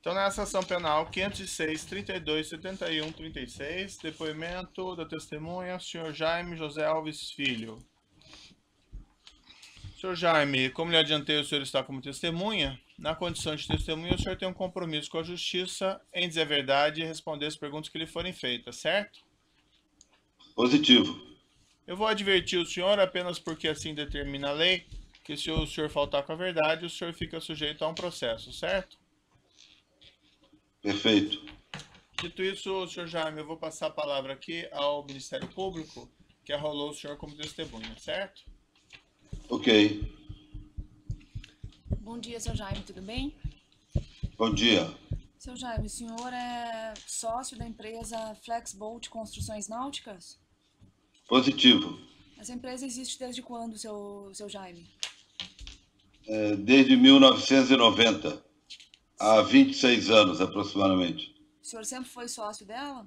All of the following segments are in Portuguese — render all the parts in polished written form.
Então, nessa ação penal 506, 32, 71, 36, depoimento da testemunha, senhor Jaime José Alves Filho. Senhor Jaime, como lhe adiantei, o senhor está como testemunha. Na condição de testemunha, o senhor tem um compromisso com a justiça em dizer a verdade e responder as perguntas que lhe forem feitas, certo? Positivo. Eu vou advertir o senhor, apenas porque assim determina a lei, que se o senhor faltar com a verdade, o senhor fica sujeito a um processo, certo? Perfeito. Dito isso, senhor Jaime, eu vou passar a palavra aqui ao Ministério Público, que arrolou o senhor como testemunha, certo? Ok. Bom dia, seu Jaime, tudo bem? Bom dia. Seu Jaime, o senhor é sócio da empresa Flexboat Construções Náuticas? Positivo. Essa empresa existe desde quando, seu Jaime? Desde 1990, há 26 anos aproximadamente. O senhor sempre foi sócio dela?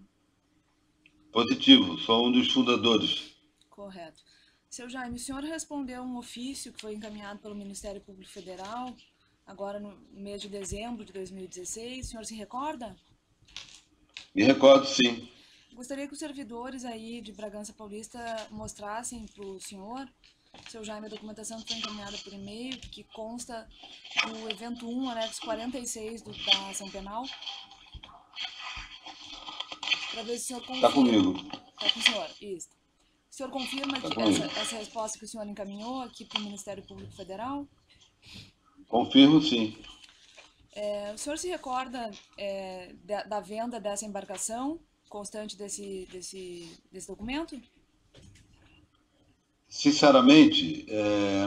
Positivo, sou um dos fundadores. Correto. Seu Jaime, o senhor respondeu um ofício que foi encaminhado pelo Ministério Público Federal, agora no mês de dezembro de 2016. O senhor se recorda? Me recordo, sim. Gostaria que os servidores aí de Bragança Paulista mostrassem para o senhor, seu Jaime, a documentação que foi encaminhada por e-mail, que consta do evento 1, anexo 46 da ação penal. Para ver se o senhor confirma. Está comigo. Está com o senhor, isso. O senhor confirma que essa resposta que o senhor encaminhou aqui para o Ministério Público Federal? Confirmo, sim. O senhor se recorda da venda dessa embarcação constante desse documento? Sinceramente,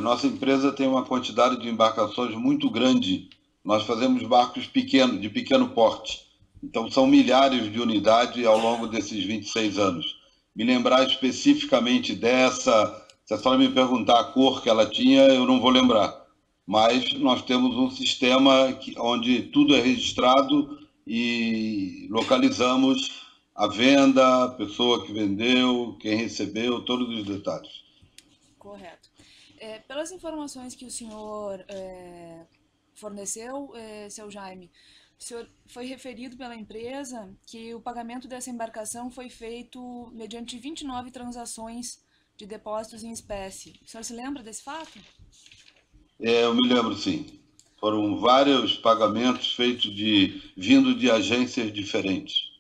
nossa empresa tem uma quantidade de embarcações muito grande. Nós fazemos barcos pequenos, de pequeno porte. Então, são milhares de unidades ao longo desses 26 anos. Me lembrar especificamente dessa, se a senhora me perguntar a cor que ela tinha, eu não vou lembrar. Mas nós temos um sistema onde tudo é registrado e localizamos a venda, a pessoa que vendeu, quem recebeu, todos os detalhes. Correto. Pelas informações que o senhor forneceu, seu Jaime, o senhor foi referido pela empresa que o pagamento dessa embarcação foi feito mediante 29 transações de depósitos em espécie. O senhor se lembra desse fato? Eu me lembro, sim. Foram vários pagamentos feitos vindo de agências diferentes.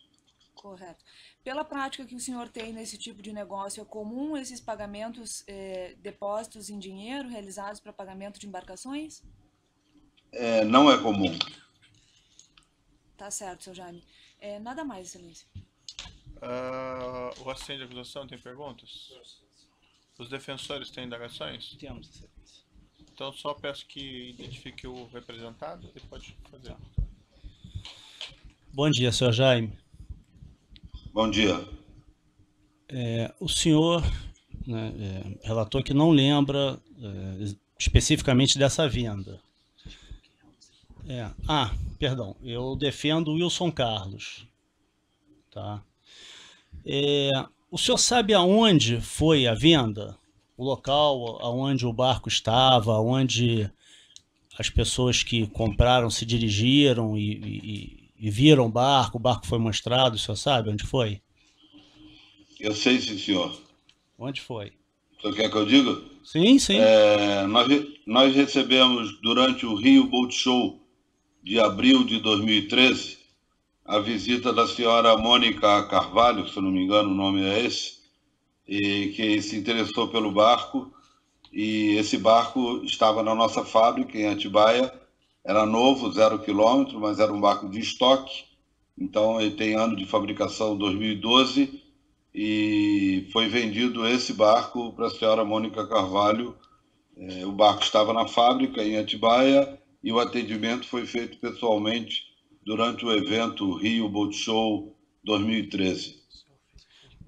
Correto. Pela prática que o senhor tem nesse tipo de negócio, é comum esses pagamentos, depósitos em dinheiro realizados para pagamento de embarcações? Não é comum. Tá certo, seu Jaime. Nada mais, excelência. O assistente de acusação tem perguntas? Os defensores têm indagações? Temos, excelência. Então, só peço que identifique o representado e pode fazer. Bom dia, senhor Jaime. Bom dia. O senhor relatou que não lembra especificamente dessa venda. Perdão, eu defendo o Wilson Carlos. Tá? O senhor sabe aonde foi a venda? O local aonde o barco estava, aonde as pessoas que compraram se dirigiram e viram o barco foi mostrado, o senhor sabe onde foi? Eu sei, sim, senhor. Onde foi? O senhor quer que eu diga? Sim, sim. Nós recebemos, durante o Rio Boat Show de abril de 2013, a visita da senhora Mônica Carvalho, se eu não me engano o nome é esse, e que se interessou pelo barco, e esse barco estava na nossa fábrica em Atibaia, era novo, 0 quilômetro, mas era um barco de estoque, então ele tem ano de fabricação 2012, e foi vendido esse barco para a senhora Mônica Carvalho. O barco estava na fábrica em Atibaia e o atendimento foi feito pessoalmente durante o evento Rio Boat Show 2013.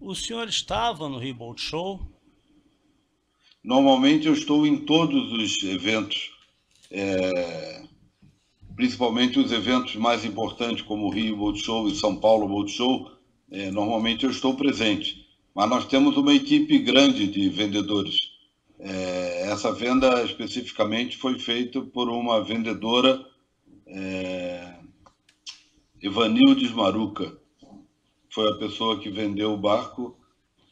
O senhor estava no Rio Boat Show? Normalmente eu estou em todos os eventos, principalmente os eventos mais importantes como o Rio Boat Show e São Paulo Boat Show. Normalmente eu estou presente, mas nós temos uma equipe grande de vendedores. Essa venda especificamente foi feita por uma vendedora Evanildes Maruca foi a pessoa que vendeu o barco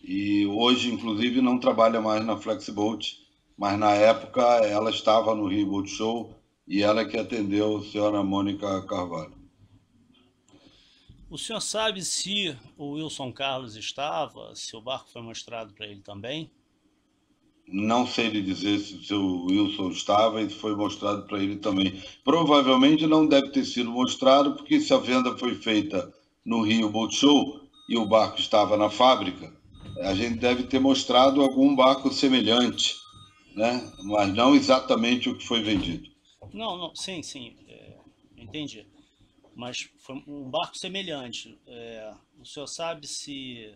e hoje, inclusive, não trabalha mais na Flexiboat, mas na época ela estava no Rio Boat Show e ela que atendeu a senhora Mônica Carvalho. O senhor sabe se o Wilson Carlos estava, se o barco foi mostrado para ele também? Não sei lhe dizer se o seu Wilson estava e foi mostrado para ele também. Provavelmente não deve ter sido mostrado, porque se a venda foi feita no Rio Boat Show e o barco estava na fábrica, a gente deve ter mostrado algum barco semelhante, né? Mas não exatamente o que foi vendido. Não, sim, entendi. Mas foi um barco semelhante. O senhor sabe se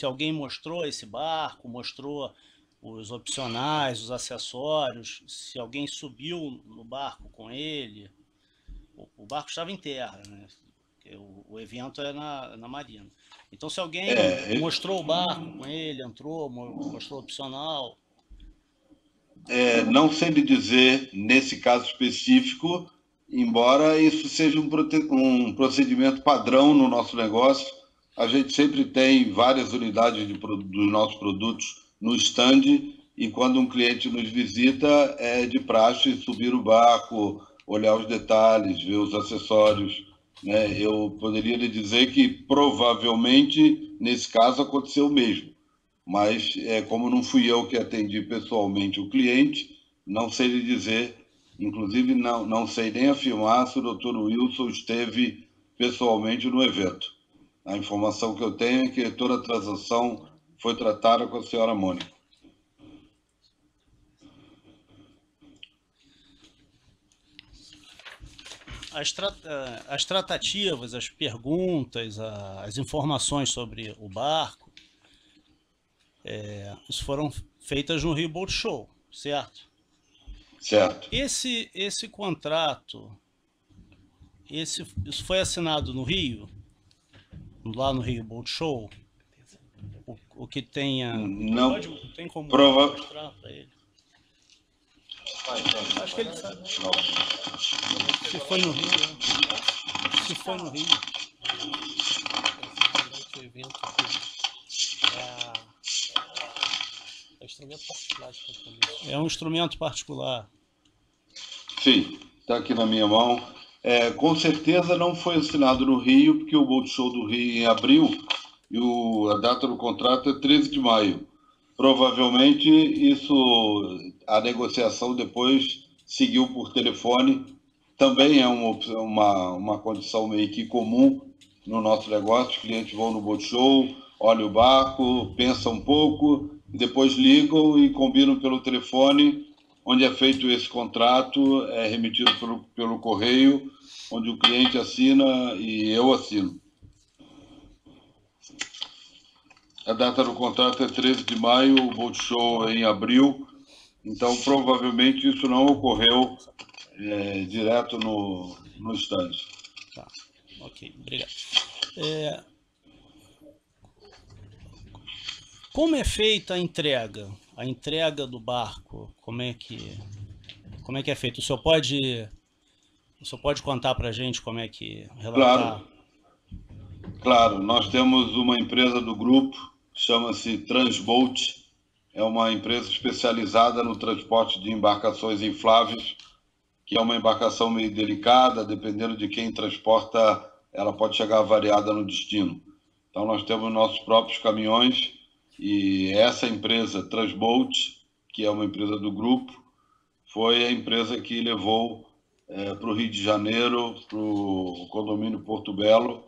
alguém mostrou esse barco, mostrou os opcionais, os acessórios, se alguém subiu no barco com ele? O barco estava em terra, né? O evento é na marina. Então, se alguém mostrou o barco com ele, entrou, mostrou opcional... Não sei lhe dizer nesse caso específico, embora isso seja um procedimento padrão no nosso negócio. A gente sempre tem várias unidades dos nossos produtos no stand e quando um cliente nos visita é de praxe subir o barco, olhar os detalhes, ver os acessórios, né? Eu poderia lhe dizer que provavelmente nesse caso aconteceu o mesmo, mas como não fui eu que atendi pessoalmente o cliente, não sei lhe dizer, inclusive não sei nem afirmar se o Dr. Wilson esteve pessoalmente no evento. A informação que eu tenho é que toda a transação foi tratada com a senhora Mônica. As tratativas, as perguntas, as informações sobre o barco, isso foram feitas no Rio Boat Show, certo? Certo. Esse contrato, isso foi assinado no Rio? Lá no Rio Boat Show? O que tenha... Não. Tem como mostrar para ele? Acho que ele sabe. Se foi no Rio, né? Se foi no Rio. O evento é instrumento particular de compromisso. É um instrumento particular. Sim, está aqui na minha mão. Com certeza não foi assinado no Rio, porque o Boat Show do Rio em abril e a data do contrato é 13 de maio. Provavelmente a negociação depois seguiu por telefone. Também é uma condição meio que comum no nosso negócio. Os clientes vão no Boat Show, olham o barco, pensam um pouco, depois ligam e combinam pelo telefone, onde é feito esse contrato, é remetido pelo correio, onde o cliente assina e eu assino. A data do contrato é 13 de maio, o Boat Show é em abril, então provavelmente isso não ocorreu direto no stand. Tá, ok, obrigado. Como é feita a entrega? A entrega do barco, como é que é feito? O senhor pode contar para a gente como é que relatar? Claro, nós temos uma empresa do grupo, chama-se Transboat, é uma empresa especializada no transporte de embarcações infláveis, que é uma embarcação meio delicada, dependendo de quem transporta, ela pode chegar variada no destino. Então nós temos nossos próprios caminhões e essa empresa Transboat, que é uma empresa do grupo, foi a empresa que levou para o Rio de Janeiro, para o condomínio Porto Belo.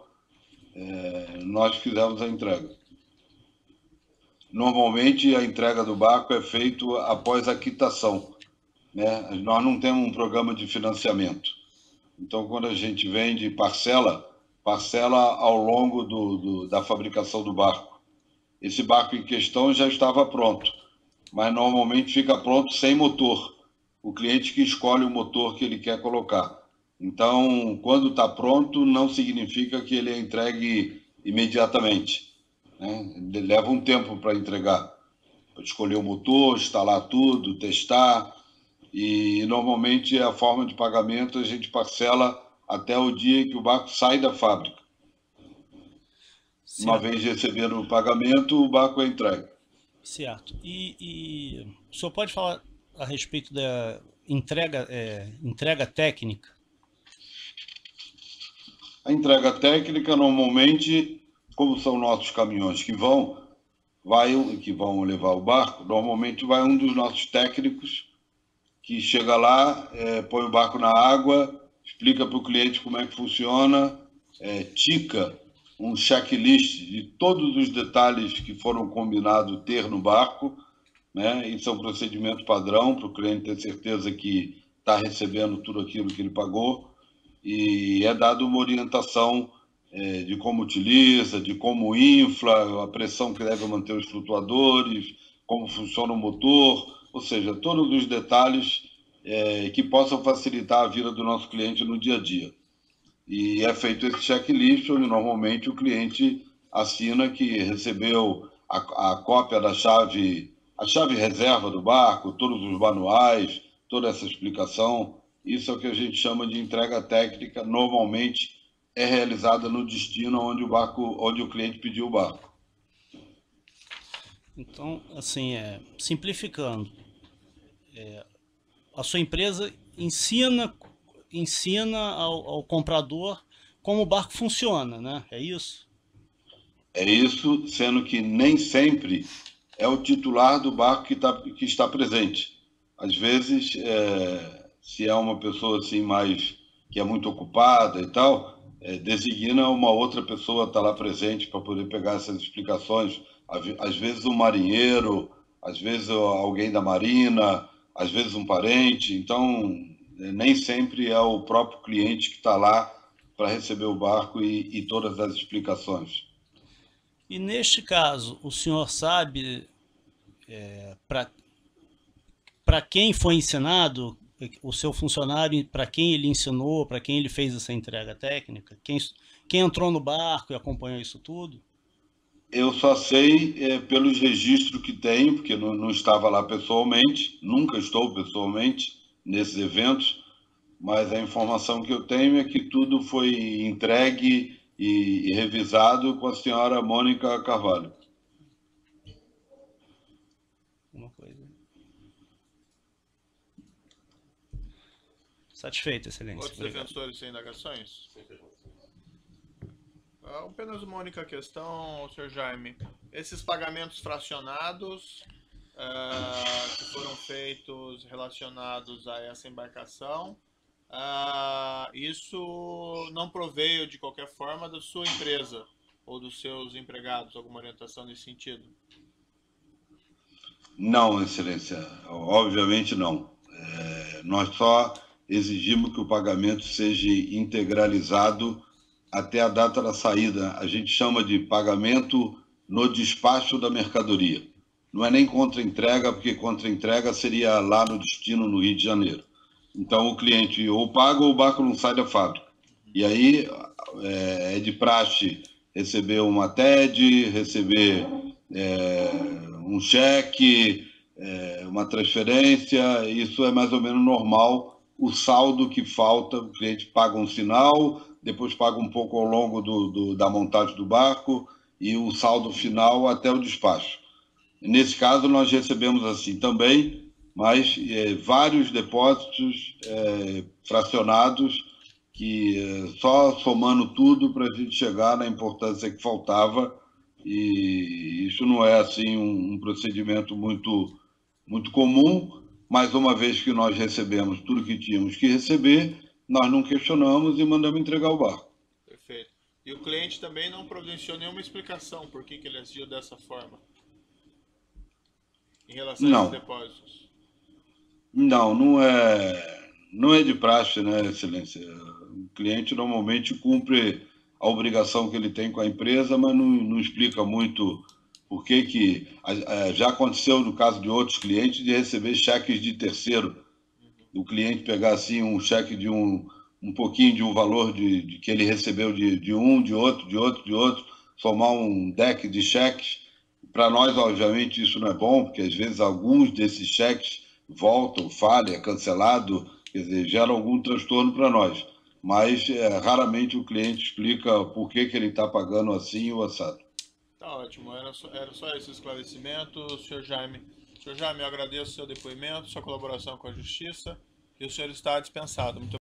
Nós fizemos a entrega. Normalmente a entrega do barco é feita após a quitação, né? Nós não temos um programa de financiamento. Então, quando a gente vende parcela ao longo da fabricação do barco. Esse barco em questão já estava pronto, mas normalmente fica pronto sem motor. O cliente que escolhe o motor que ele quer colocar. Então, quando está pronto, não significa que ele é entregue imediatamente, né? Ele leva um tempo para entregar, para escolher o motor, instalar tudo, testar. E normalmente a forma de pagamento a gente parcela até o dia que o barco sai da fábrica. Uma Certo. vez recebendo o pagamento, o barco é entregue. Certo. E o senhor pode falar a respeito da entrega técnica? A entrega técnica, normalmente, como são nossos caminhões que vão levar o barco, normalmente vai um dos nossos técnicos que chega lá, põe o barco na água, explica para o cliente como é que funciona, tica um checklist de todos os detalhes que foram combinados ter no barco, né? Isso é um procedimento padrão para o cliente ter certeza que está recebendo tudo aquilo que ele pagou, e é dado uma orientação de como utiliza, de como infla, a pressão que deve manter os flutuadores, como funciona o motor, ou seja, todos os detalhes que possam facilitar a vida do nosso cliente no dia a dia. E é feito esse checklist, onde normalmente o cliente assina que recebeu a cópia da chave, a chave reserva do barco, todos os manuais, toda essa explicação. Isso é o que a gente chama de entrega técnica, normalmente é realizada no destino onde o cliente pediu o barco. Então, assim, simplificando, a sua empresa ensina ao comprador como o barco funciona, né? É isso? É isso, sendo que nem sempre é o titular do barco que está presente. Às vezes, se é uma pessoa assim que é muito ocupada e tal, designa uma outra pessoa a estar lá presente para poder pegar essas explicações. Às vezes um marinheiro, às vezes alguém da marina, às vezes um parente. Então, nem sempre é o próprio cliente que está lá para receber o barco e todas as explicações. E neste caso, o senhor sabe para quem foi ensinado, o seu funcionário, para quem ele ensinou, para quem ele fez essa entrega técnica? Quem entrou no barco e acompanhou isso tudo? Eu só sei pelos registros que tenho, porque não estava lá pessoalmente, nunca estou pessoalmente nesses eventos, mas a informação que eu tenho é que tudo foi entregue e revisado com a senhora Mônica Carvalho. Uma coisa. Satisfeito, excelência. Outros defensores sem indagações? Apenas uma única questão, Sr. Jaime. Esses pagamentos fracionados que foram feitos relacionados a essa embarcação, isso não proveio de qualquer forma da sua empresa ou dos seus empregados? Alguma orientação nesse sentido? Não, excelência, obviamente não. Nós só exigimos que o pagamento seja integralizado até a data da saída. A gente chama de pagamento no despacho da mercadoria. Não é nem contra-entrega, porque contra-entrega seria lá no destino, no Rio de Janeiro. Então, o cliente ou paga ou o barco não sai da fábrica. E aí é de praxe receber uma TED, receber um cheque, uma transferência. Isso é mais ou menos normal. O saldo que falta, o cliente paga um sinal, depois paga um pouco ao longo da montagem do barco e o saldo final até o despacho. Nesse caso, nós recebemos assim também, mas vários depósitos fracionados, que só somando tudo para a gente chegar na importância que faltava, e isso não é assim um procedimento muito, muito comum, mas uma vez que nós recebemos tudo que tínhamos que receber, nós não questionamos e mandamos entregar o barco. Perfeito. E o cliente também não providenciou nenhuma explicação por que ele agiu dessa forma em relação a esses depósitos? Não é de praxe, né, excelência? O cliente normalmente cumpre a obrigação que ele tem com a empresa, mas não explica muito por que já aconteceu no caso de outros clientes de receber cheques de terceiro. O cliente pegar assim um cheque de um pouquinho de um valor de que ele recebeu de um, de outro, somar um deck de cheques. Para nós, obviamente, isso não é bom, porque às vezes alguns desses cheques voltam, falha, cancelado, quer dizer, gera algum transtorno para nós. mas raramente o cliente explica por que ele está pagando assim ou assado. Tá ótimo, era só esse esclarecimento, senhor Jaime. Senhor Jaime, eu agradeço o seu depoimento, sua colaboração com a Justiça, e o senhor está dispensado. Muito